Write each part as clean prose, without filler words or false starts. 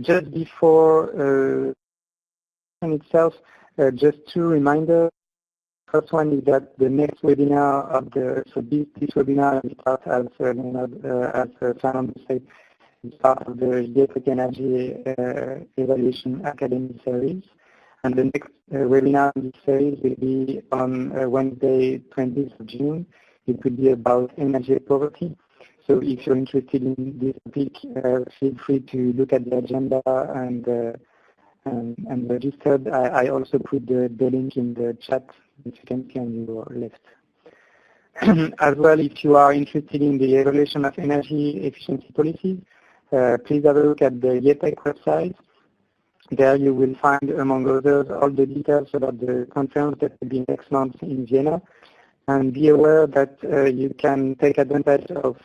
Just before itself, just two reminders. First one is that the next webinar of this webinar is part as Simon said, is part of the EPATEE Energy Evaluation Academy series. And the next webinar in this series will be on Wednesday, 20th of June. It will be about energy poverty. So if you're interested in this topic, feel free to look at the agenda and register. I also put the link in the chat, which you can see on your left. As well, if you are interested in the evaluation of energy efficiency policies, please have a look at the EPATEE website. There you will find, among others, all the details about the conference that will be next month in Vienna. And be aware that you can take advantage of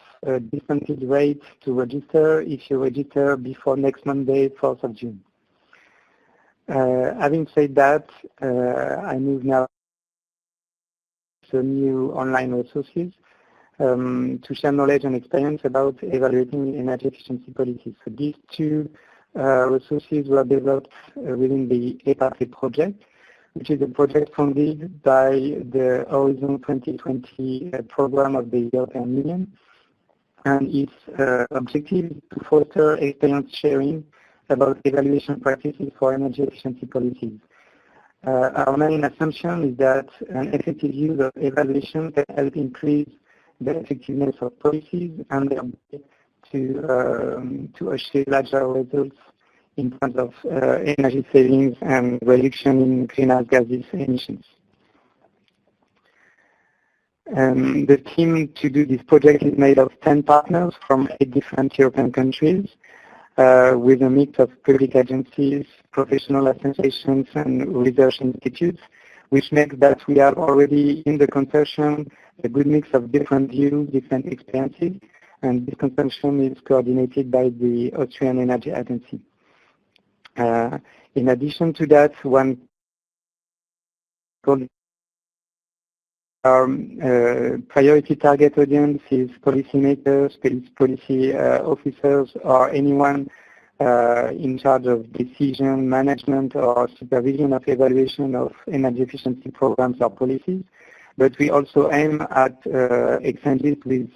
discounted rates to register if you register before next Monday, 4th of June. Having said that, I move now to new online resources to share knowledge and experience about evaluating energy efficiency policies. So these two resources were developed within the EPATEE project, which is a project funded by the Horizon 2020 program of the European Union. And its objective is to foster experience sharing about evaluation practices for energy efficiency policies. Our main assumption is that an effective use of evaluation can help increase the effectiveness of policies and their ability to achieve larger results in terms of energy savings and reduction in greenhouse gases emissions. The team to do this project is made of 10 partners from 8 different European countries, with a mix of public agencies, professional associations, and research institutes, which makes that we have already in the consortium a good mix of different views, different experiences, and this consortium is coordinated by the Austrian Energy Agency. In addition to that, our priority target audience is policymakers, policy officers, or anyone in charge of decision management or supervision of evaluation of energy efficiency programs or policies. But we also aim at exchanges with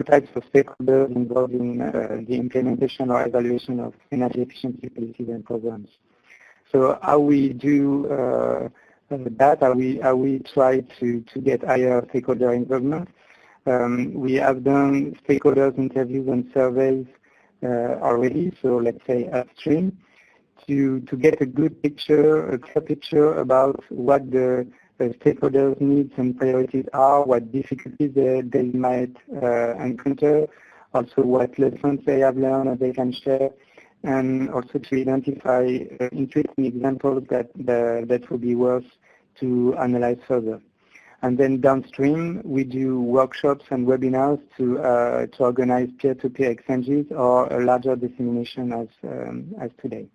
types of stakeholders involved in the implementation or evaluation of energy efficiency policies and programs. So how we do that, how we try to get higher stakeholder involvement. We have done stakeholders interviews and surveys already, so let's say upstream, to get a good picture, a clear picture about what the stakeholders' needs and priorities are, what difficulties they might encounter, also what lessons they have learned that they can share, and also to identify interesting examples that would be worth to analyze further. And then downstream, we do workshops and webinars to organize peer-to-peer exchanges or a larger dissemination as today.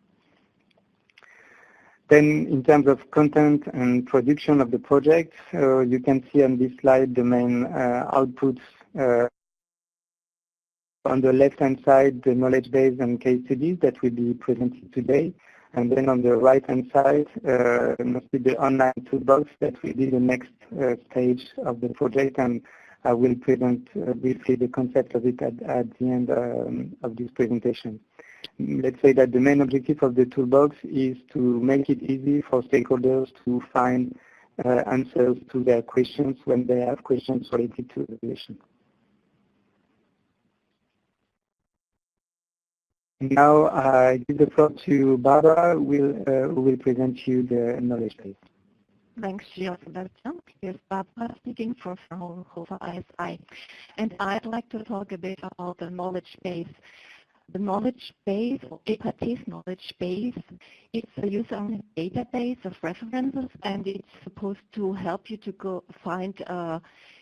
Then in terms of content and production of the project, you can see on this slide the main outputs. On the left-hand side, the knowledge base and case studies that will be presented today. And then on the right-hand side, mostly the online toolbox that will be the next stage of the project. And I will present briefly the concept of it at the end of this presentation. Let's say that the main objective of the toolbox is to make it easy for stakeholders to find answers to their questions when they have questions related to evaluation. Now I give the floor to Barbara, who will present you the knowledge base. Thanks, Sebastian. Here's Barbara speaking for Fraunhofer ISI. And I'd like to talk a bit about the knowledge base. The knowledge base, or EPATEE's knowledge base, it's a user-owned database of references, and it's supposed to help you to go find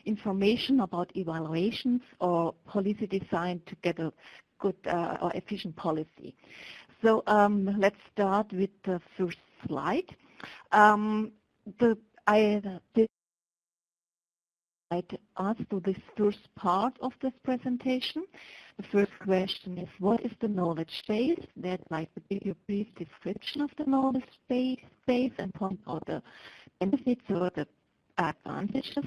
information about evaluations or policy design to get a good or efficient policy. So let's start with the first slide. us to this first part of this presentation. The first question is, what is the knowledge base? They'd like to give you a brief description of the knowledge base and point out the benefits or the advantages.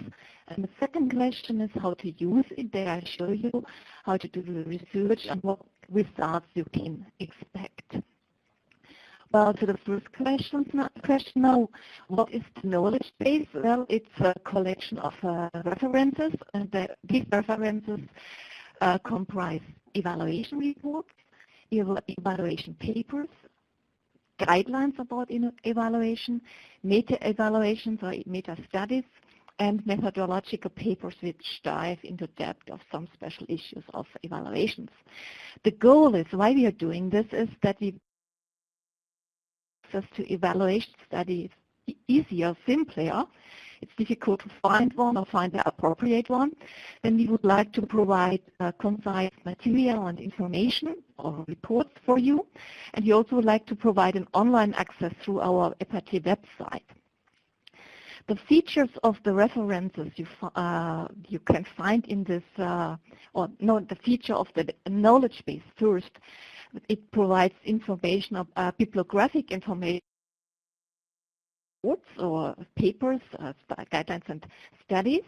And the second question is how to use it. There I show you how to do the research and what results you can expect. Well, to the first question now, what is the knowledge base? Well, it's a collection of references, and these references comprise evaluation reports, evaluation papers, guidelines about evaluation, meta-evaluations or meta-studies, and methodological papers which dive into depth of some special issues of evaluations. The goal is, why we are doing this, is that we access to evaluation studies easier, simpler. It's difficult to find one or find the appropriate one. Then we would like to provide concise material and information or reports for you. And we also would like to provide an online access through our EPATEE website. The features of the references you can find in this, the feature of the knowledge base first. It provides information of bibliographic information or papers, guidelines and studies.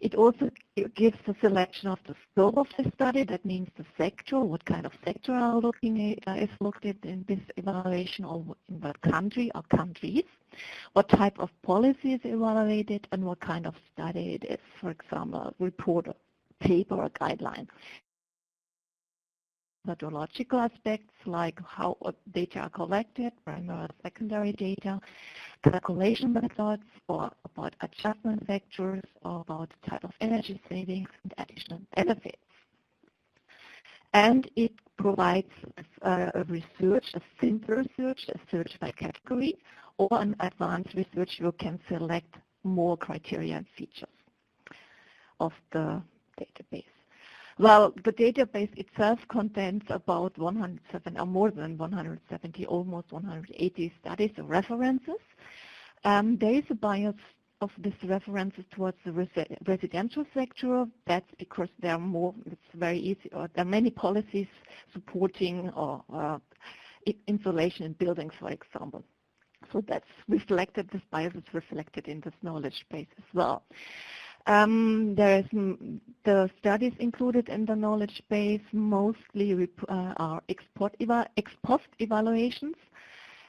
It also gives a selection of the scope of the study. That means the sector, what kind of sector is looked at in this evaluation, or in what country or countries, what type of policy is evaluated, and what kind of study it is. For example, a report, a paper, or guideline. Methodological aspects like how data are collected, primary or secondary data, calculation methods, or about adjustment factors, or about the type of energy savings and additional benefits. And it provides a research, a simple research, a search by category, or an advanced research. You can select more criteria and features of the database. Well, the database itself contains about 107 or more than 170, almost 180 studies or references. There is a bias of these references towards the residential sector. That's because there are more, it's very easy, or there are many policies supporting or insulation in buildings, for example. So that's reflected, this bias is reflected in this knowledge base as well. There is the studies included in the knowledge base mostly are ex post evaluations,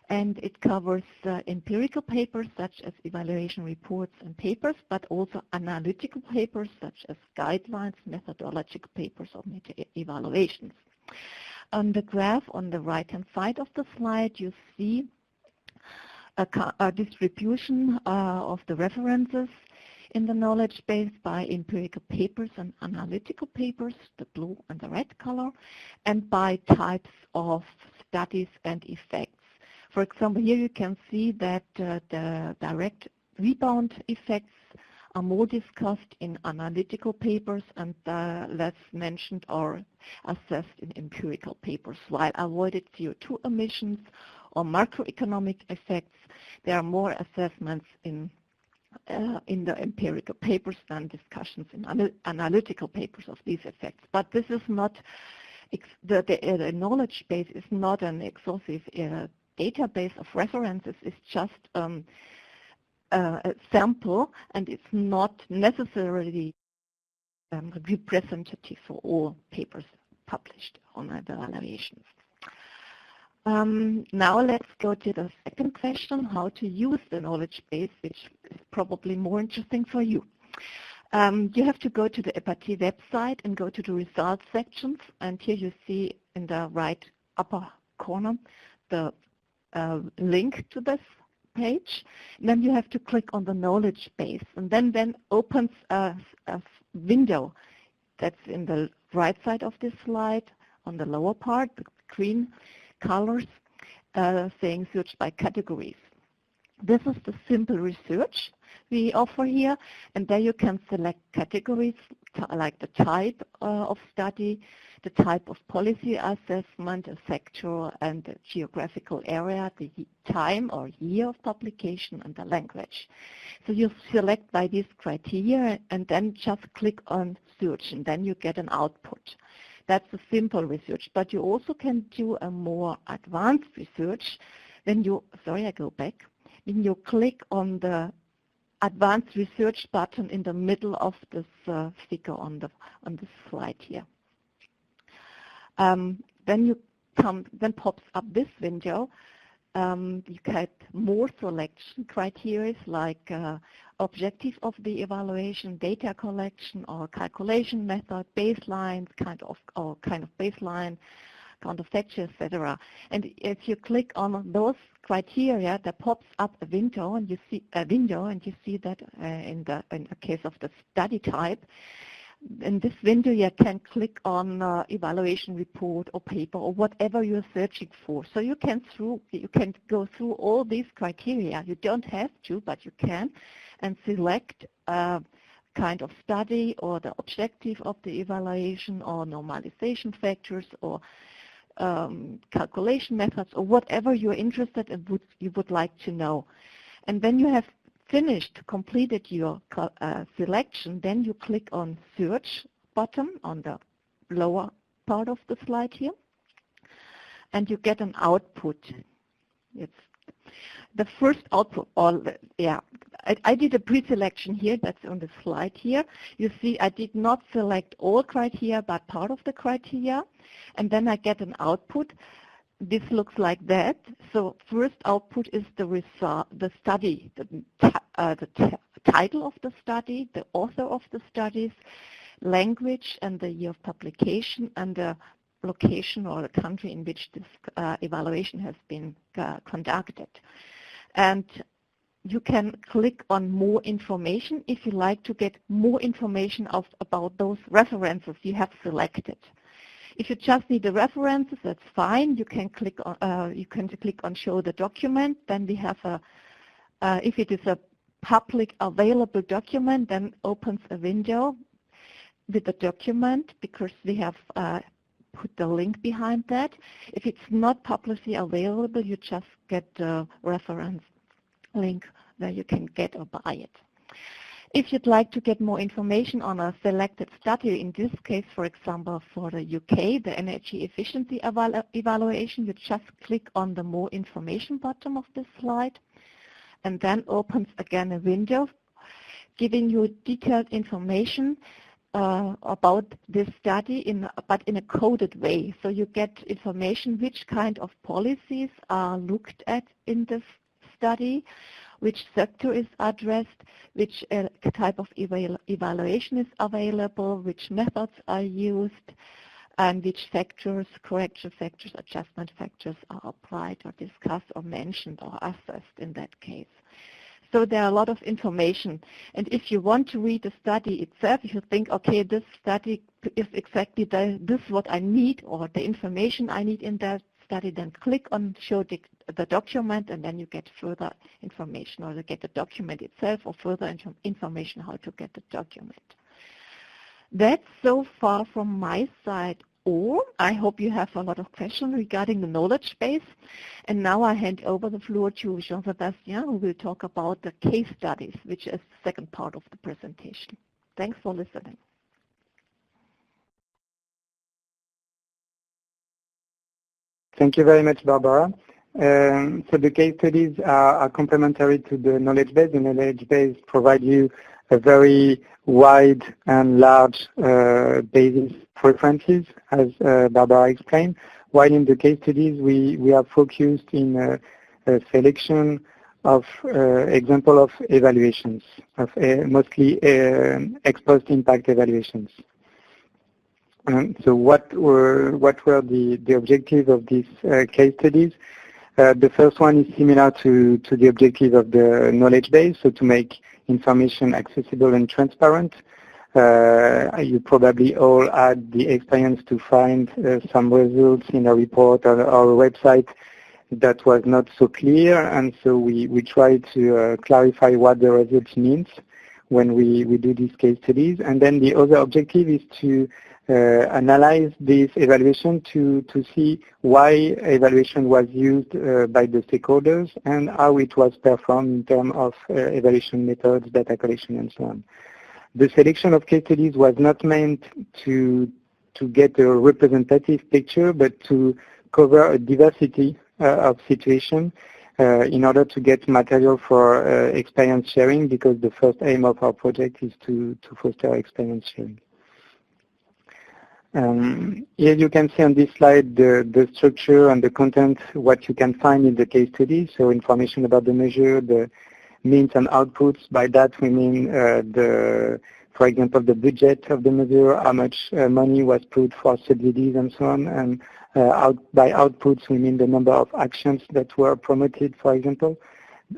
and it covers empirical papers such as evaluation reports and papers, but also analytical papers such as guidelines, methodological papers, or meta-evaluations. On the graph on the right-hand side of the slide, you see a distribution of the references in the knowledge base by empirical papers and analytical papers, the blue and the red color, and by types of studies and effects. For example, here you can see that the direct rebound effects are more discussed in analytical papers and less mentioned or assessed in empirical papers, while avoided CO2 emissions or macroeconomic effects, there are more assessments in the empirical papers than discussions in analytical papers of these effects. But this is not, the knowledge base is not an exhaustive database of references. It's just a sample, and it's not necessarily representative for all papers published on the evaluations. Now let's go to the second question, how to use the knowledge base, which is probably more interesting for you. You have to go to the EPATEE website and go to the results sections, and here you see in the right upper corner the link to this page. And then you have to click on the knowledge base, and then opens a window that's in the right side of this slide on the lower part, the green colors saying search by categories. This is the simple research. we offer here, and there you can select categories like the type of study, the type of policy assessment, a sector and the geographical area, the time or year of publication, and the language. So you select by these criteria and then just click on search, and then you get an output. That's a simple research, but you also can do a more advanced research. When you, I go back. When you click on the advanced research button in the middle of this figure on this slide here. Then pops up this window. You get more selection criteria like objective of the evaluation, data collection or calculation method, baselines, kind of baseline, counterfactual, etc. And if you click on those criteria, that pops up a window, and you see that in the case of the study type. In this window, you can click on evaluation report or paper or whatever you're searching for. So you can go through all these criteria. You don't have to, but you can, and select kind of study or the objective of the evaluation or normalization factors or calculation methods or whatever you're interested in, you would like to know. And when you have completed your selection, then you click on search button on the lower part of the slide here, and you get an output. It's the first output. I did a pre-selection here. That's on the slide here. You see I did not select all criteria, but part of the criteria, and then I get an output. This looks like that. So first output is the result, the study, the title of the study, the author of the studies, language and the year of publication, and the location or the country in which this evaluation has been conducted. And you can click on more information if you like to get more information about those references you have selected. If you just need the references, that's fine. You can click on show the document. Then we have if it is a public available document, then opens a window with the document because we have put the link behind that. If it's not publicly available, you just get the reference link where you can get or buy it. If you'd like to get more information on a selected study, in this case, for example, for the UK, the energy efficiency evaluation, you just click on the more information button of this slide, and then opens again a window giving you detailed information about this study, but in a coded way. So you get information which kind of policies are looked at in this study, which sector is addressed, which type of evaluation is available, which methods are used, and which factors, correction factors, adjustment factors are applied or discussed or mentioned or assessed in that case. So there are a lot of information. And if you want to read the study itself, if you think, okay, this study is exactly this what I need or the information I need in that study, then click on show the document, and then you get further information, or you get the document itself or further information how to get the document. That's so far from my side all. I hope you have a lot of questions regarding the knowledge base. And now I hand over the floor to Jean-Sébastien, who will talk about the case studies, which is the second part of the presentation. Thanks for listening. Thank you very much, Barbara. So the case studies are complementary to the knowledge base. The knowledge base provides you a very wide and large basis preferences, as Barbara explained, while in the case studies we are focused in a selection of example of evaluations, of mostly ex-post impact evaluations. So what were the objectives of these case studies? The first one is similar to the objective of the knowledge base, so to make information accessible and transparent. You probably all had the experience to find some results in a report or a website that was not so clear, and so we tried to clarify what the results means when we do these case studies. And then the other objective is to analyze this evaluation to see why evaluation was used by the stakeholders and how it was performed in terms of evaluation methods, data collection, and so on. The selection of case studies was not meant to get a representative picture, but to cover a diversity of situation in order to get material for experience sharing, because the first aim of our project is to foster experience sharing. Here you can see on this slide the structure and the content, what you can find in the case study. So information about the measure, the means and outputs. By that we mean for example, the budget of the measure, how much money was put for subsidies and so on. And by outputs we mean the number of actions that were promoted, for example.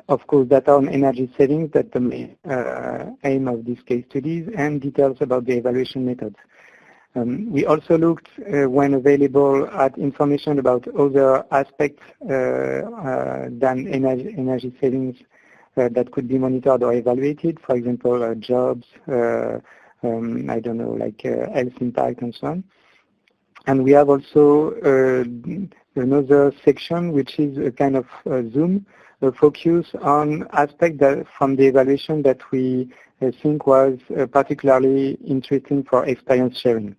Of course, data on energy savings, that's the main aim of these case studies, and details about the evaluation methods. We also looked, when available, at information about other aspects than energy savings that could be monitored or evaluated, for example, jobs, I don't know, like health impact and so on. And we have also another section which is a kind of zoom, a focus on aspects from the evaluation that we think was particularly interesting for experience sharing.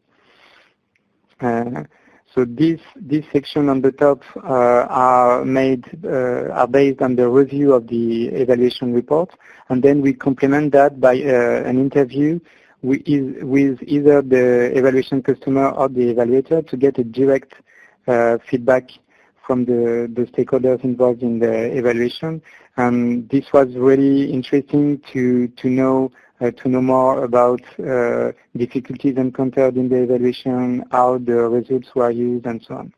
So this section on the top are based on the review of the evaluation report, and then we complement that by an interview with either the evaluation customer or the evaluator to get a direct feedback from the stakeholders involved in the evaluation. And this was really interesting to know more about difficulties encountered in the evaluation, how the results were used, and so on.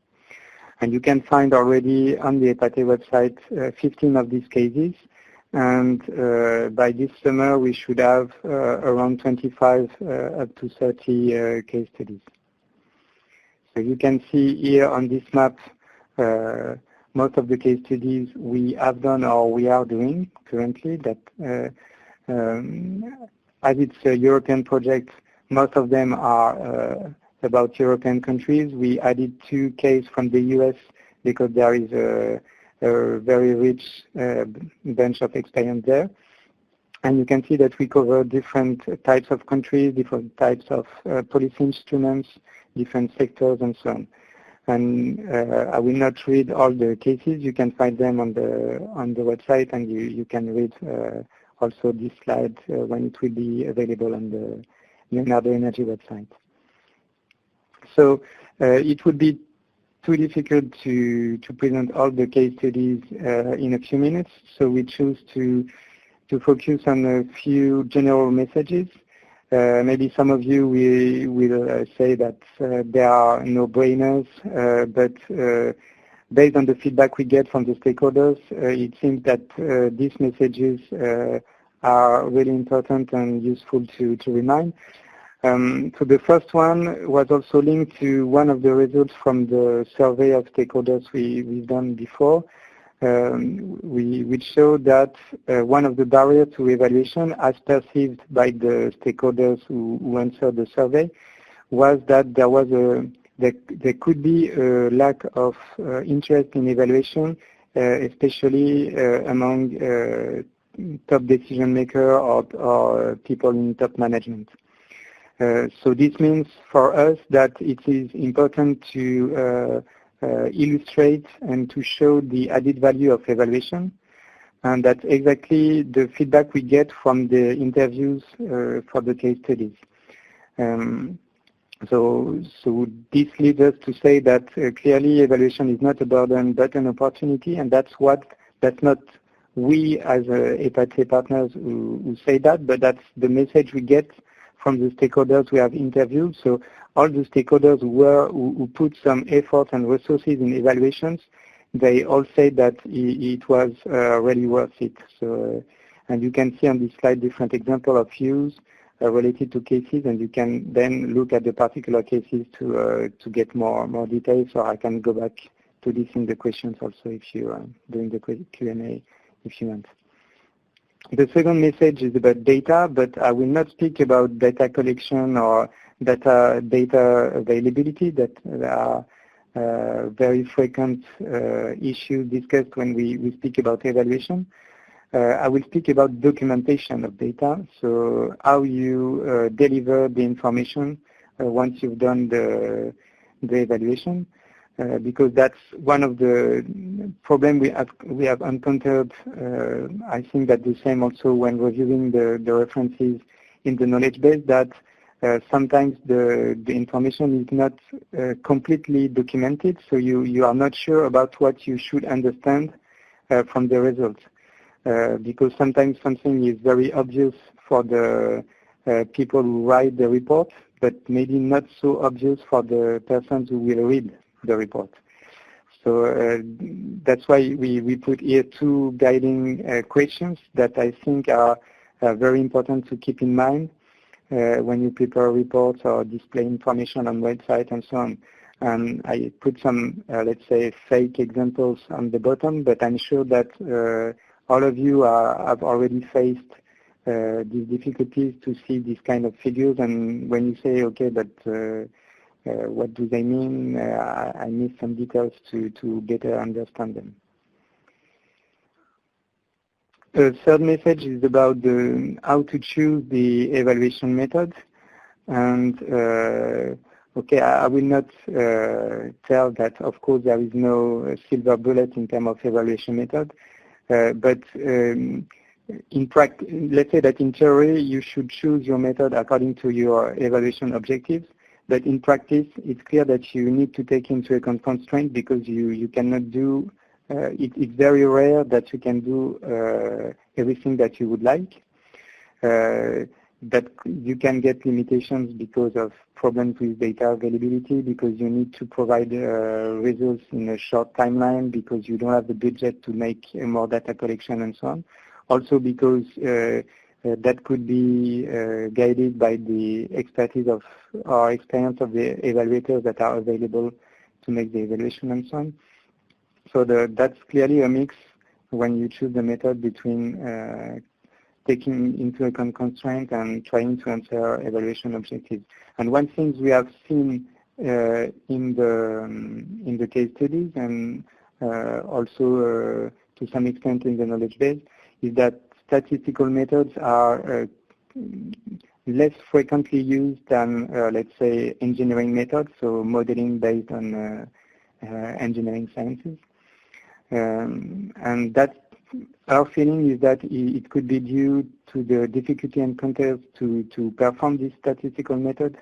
And you can find already on the EPATEE website 15 of these cases. And by this summer, we should have around 25 up to 30 case studies. So you can see here on this map most of the case studies we have done or we are doing currently. That as it's a European project, most of them are about European countries. We added 2 cases from the US because there is a very rich bench of experience there. And you can see that we cover different types of countries, different types of policy instruments, different sectors, and so on. And I will not read all the cases. You can find them on the website, and you can read also this slide when it will be available on the Leonardo Energy website. So it would be too difficult to present all the case studies in a few minutes, so we choose to focus on a few general messages. Maybe some of you will say that there are no-brainers, but based on the feedback we get from the stakeholders, it seems that these messages are really important and useful to remind. So the first one was also linked to one of the results from the survey of stakeholders we've done before, which showed that one of the barriers to evaluation, as perceived by the stakeholders who answered the survey, was that there could be a lack of interest in evaluation, especially among top decision maker or people in top management. So this means for us that it is important to illustrate and to show the added value of evaluation, and that's exactly the feedback we get from the interviews for the case studies. So this leads us to say that clearly evaluation is not a burden but an opportunity, and that's not we as EPATEE partners who say that, but that's the message we get from the stakeholders we have interviewed. So all the stakeholders who put some effort and resources in evaluations, they all say that it was really worth it. So, and you can see on this slide different examples of use related to cases, and you can then look at the particular cases to get more details, or I can go back this in the questions also if you during the Q&A if you want. The second message is about data, but I will not speak about data collection or data availability that are very frequent issues discussed when we speak about evaluation. I will speak about documentation of data, so how you deliver the information once you've done the evaluation, because that's one of the problems we have encountered. I think that the same also when reviewing the references in the knowledge base, that sometimes the information is not completely documented, so you are not sure about what you should understand from the results. Because sometimes something is very obvious for the people who write the report, but maybe not so obvious for the persons who will read the report. So that's why we put here two guiding questions that I think are very important to keep in mind when you prepare reports or display information on website and so on. And I put some, let's say, fake examples on the bottom, but I'm sure that all of you have already faced these difficulties to see these kind of figures, and when you say, okay, but what do they mean? I need some details to better understand them. The third message is about how to choose the evaluation method. And okay, I will not tell that, of course, there is no silver bullet in terms of evaluation method. But in practice, let's say that in theory you should choose your method according to your evaluation objectives. But in practice, it's clear that you need to take into account constraints, because you cannot do. It's very rare that you can do everything that you would like. That you can get limitations because of problems with data availability, because you need to provide results in a short timeline, because you don't have the budget to make more data collection and so on. Also because that could be guided by the expertise of or experience of the evaluators that are available to make the evaluation and so on. So that's clearly a mix when you choose the method between taking into account constraints and trying to answer evaluation objectives. And one thing we have seen in the case studies, and also to some extent in the knowledge base, is that statistical methods are less frequently used than, let's say, engineering methods, so modeling based on engineering sciences. And that our feeling is that it could be due to the difficulty and context to perform this statistical method,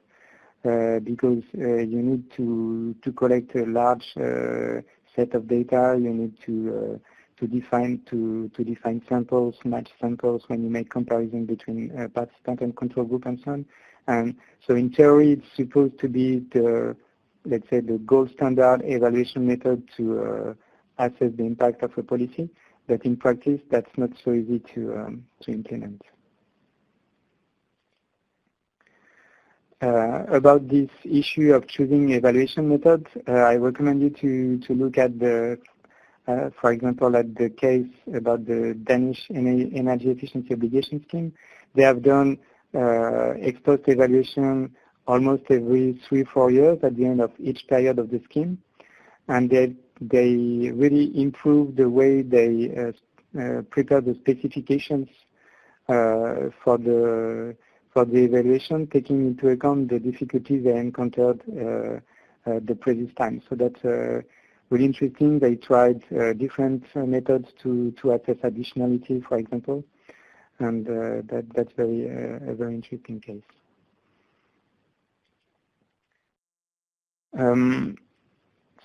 because you need to collect a large set of data. You need to define samples, match samples when you make comparison between participant and control group and so on. And so in theory, it's supposed to be the, let's say, the gold standard evaluation method to assess the impact of a policy. But in practice, that's not so easy to implement. About this issue of choosing evaluation methods, I recommend you to look at the, for example, at the case about the Danish energy efficiency obligation scheme. They have done ex-post evaluation almost every 3-4 years at the end of each period of the scheme, and they really improved the way they prepare the specifications for the evaluation, taking into account the difficulties they encountered the previous time. So that's really interesting. They tried different methods to assess additionality, for example, and that's a very interesting case.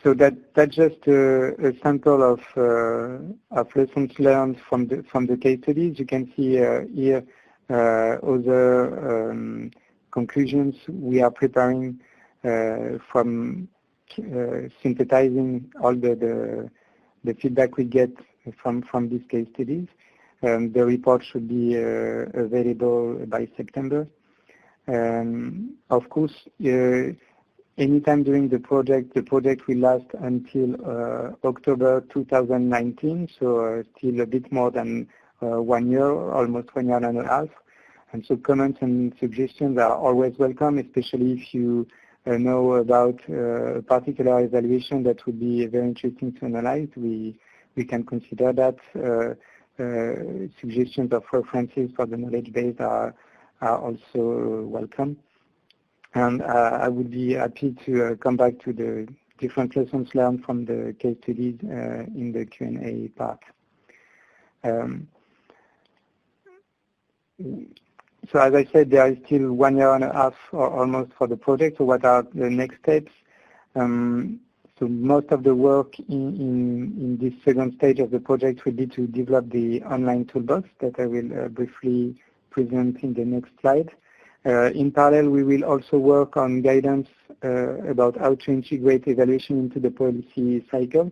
So that's just a sample of lessons learned from the case studies. You can see here other conclusions we are preparing from synthesizing all the feedback we get from these case studies. The report should be available by September. Of course, anytime during the project will last until October 2019, so still a bit more than 1 year, almost 1 year and a half. And so comments and suggestions are always welcome, especially if you know about a particular evaluation that would be very interesting to analyze. We can consider that. Suggestions of references for the knowledge base are also welcome. And I would be happy to come back to the different lessons learned from the case studies in the Q&A part. So as I said, there is still 1 year and a half or almost for the project. So what are the next steps? So most of the work in this second stage of the project will be to develop the online toolbox that I will briefly present in the next slide. In parallel, we will also work on guidance about how to integrate evaluation into the policy cycle,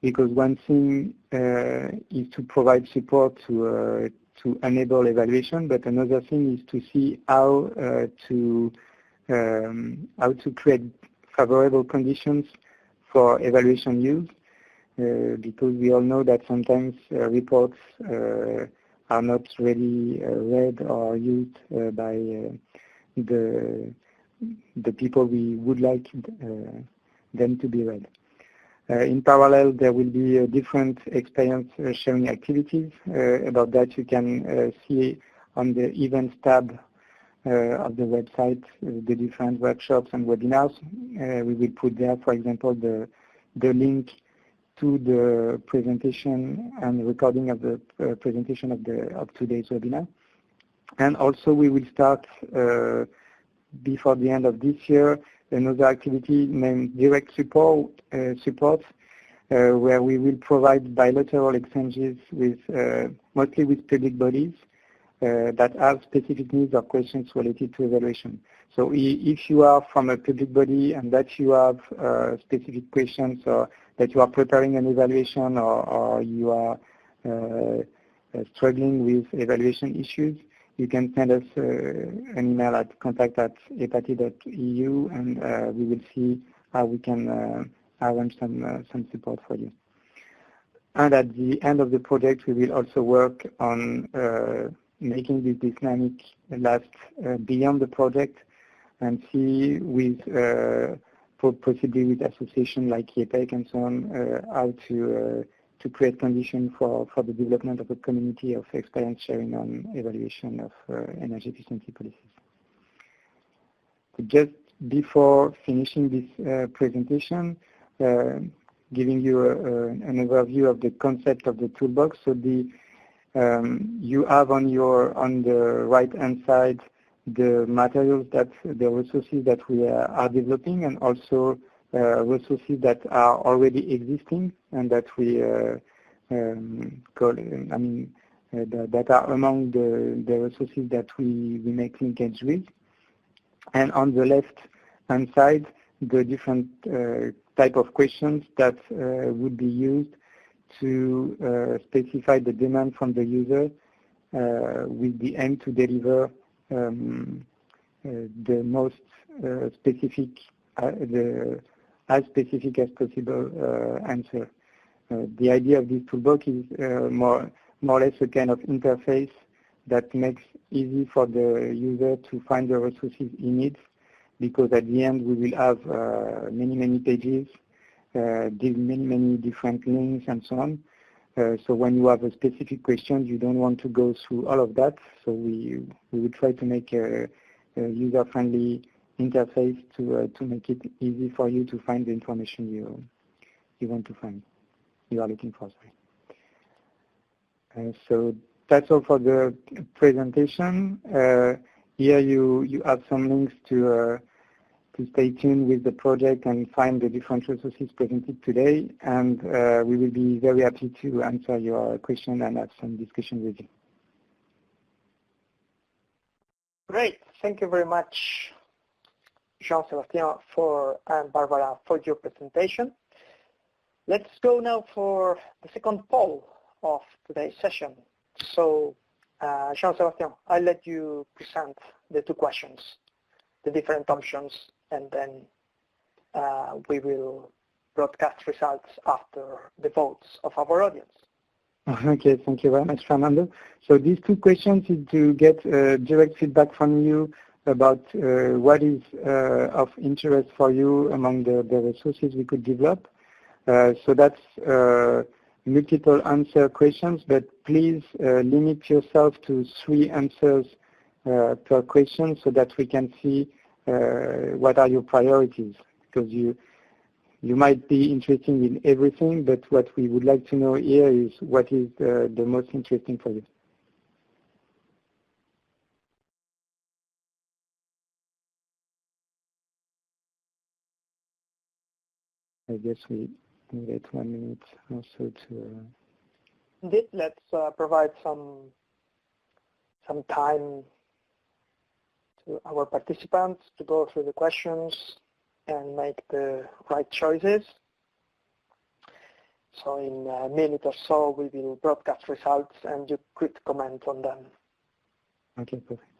because one thing is to provide support to enable evaluation, but another thing is to see how to create favorable conditions for evaluation use, because we all know that sometimes reports are not really read or used by the people we would like them to be read. In parallel, there will be different experience sharing activities. About that, you can see on the events tab of the website the different workshops and webinars. We will put there, for example, the link to the presentation and recording of the presentation of today's webinar. And also we will start before the end of this year another activity named direct support, where we will provide bilateral exchanges with mostly with public bodies that have specific needs or questions related to evaluation. So if you are from a public body and that you have specific questions, or that you are preparing an evaluation, or you are struggling with evaluation issues, you can send us an email at contact@epatee.eu, and we will see how we can arrange some support for you. And at the end of the project, we will also work on making this dynamic last beyond the project, and see with possibly with associations like EPATEE and so on, how to create conditions for the development of a community of experience sharing on evaluation of energy efficiency policies. Just before finishing this presentation, giving you an overview of the concept of the toolbox. So you have on the right-hand side the materials, the resources that we are developing, and also resources that are already existing and that we that are among the resources that we make linkage with. And on the left-hand side, the different type of questions that would be used to specify the demand from the user with the aim to deliver the most specific, as specific as possible answer. The idea of this toolbox is more or less a kind of interface that makes easy for the user to find the resources he needs, because at the end we will have many pages, many different links and so on. So when you have a specific question, you don't want to go through all of that. So we will try to make a user-friendly interface to make it easy for you to find the information you want to find, you are looking for. So that's all for the presentation. Here you have some links to stay tuned with the project and find the different resources presented today, and we will be very happy to answer your question and have some discussion with you. Great, thank you very much, Jean-Sébastien and Barbara, for your presentation. Let's go now for the second poll of today's session. So, Jean-Sébastien, I'll let you present the two questions, the different options, and then we will broadcast results after the votes of our audience. Okay, thank you very much, Fernando. So these two questions is to get direct feedback from you about what is of interest for you among the resources we could develop. So that's multiple answer questions, but please limit yourself to 3 answers per question so that we can see what are your priorities, because you might be interested in everything, but what we would like to know here is what is the most interesting for you. I guess we wait 1 minute also to... Indeed, let's provide some time to our participants to go through the questions and make the right choices. So in a minute or so, we will broadcast results and you could comment on them. Okay, perfect.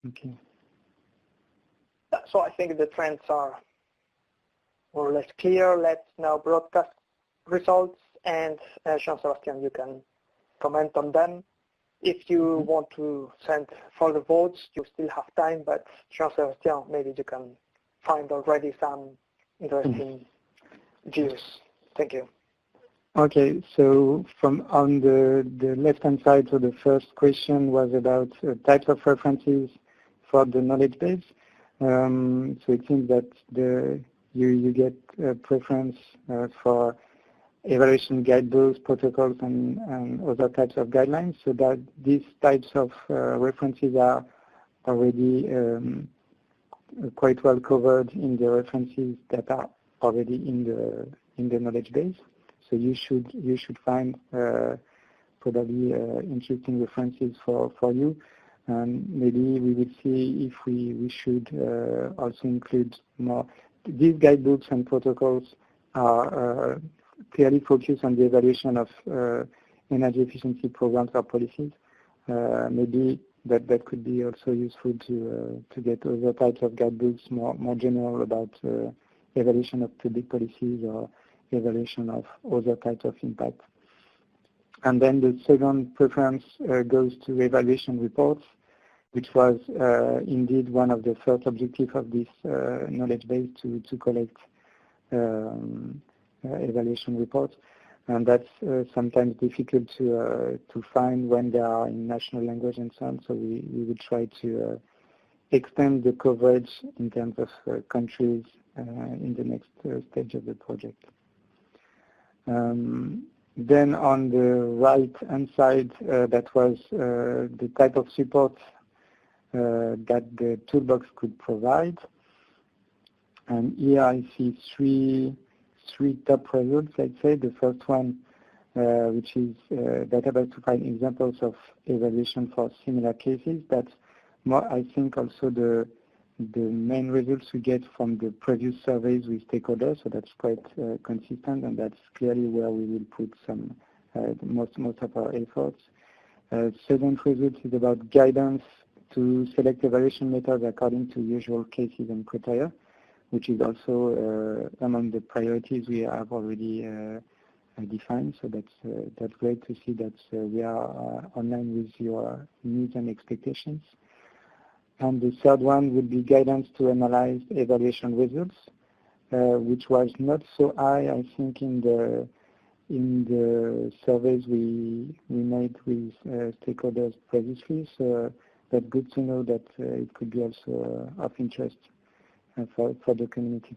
Okay. So I think the trends are more or less clear. Let's now broadcast results, and Jean-Sébastien, you can comment on them. If you want to send further votes, you still have time, but Jean-Sébastien, maybe you can find already some interesting views. Thank you. Okay, so from on the left-hand side, so the first question was about types of references for the knowledge base. So it seems that you get a preference for evaluation guidebooks, protocols, and other types of guidelines, so that these types of references are already quite well covered in the references that are already in the knowledge base. So you should find probably interesting references for you. And maybe we will see if we should also include more. These guidebooks and protocols are clearly focused on the evaluation of energy efficiency programs or policies. Maybe that could be also useful to get other types of guidebooks more general about evaluation of public policies or evaluation of other types of impact. And then the second preference goes to evaluation reports, which was indeed one of the first objectives of this knowledge base to collect evaluation reports. And that's sometimes difficult to find when they are in national language and so on. So we will try to extend the coverage in terms of countries in the next stage of the project. Then on the right-hand side, that was the type of support that the Toolbox could provide. And here I see three top results, let's say. The first one, which is database to find examples of evaluation for similar cases. That's more, I think, also the main results we get from the previous surveys with stakeholders, so that's quite consistent, and that's clearly where we will put some most of our efforts. Second result is about guidance to select evaluation methods according to usual cases and criteria, which is also among the priorities we have already defined. So that's great to see that we are online with your needs and expectations. And the third one would be guidance to analyze evaluation results, which was not so high, I think, in the surveys we made with stakeholders previously. So but good to know that it could be also of interest for the community.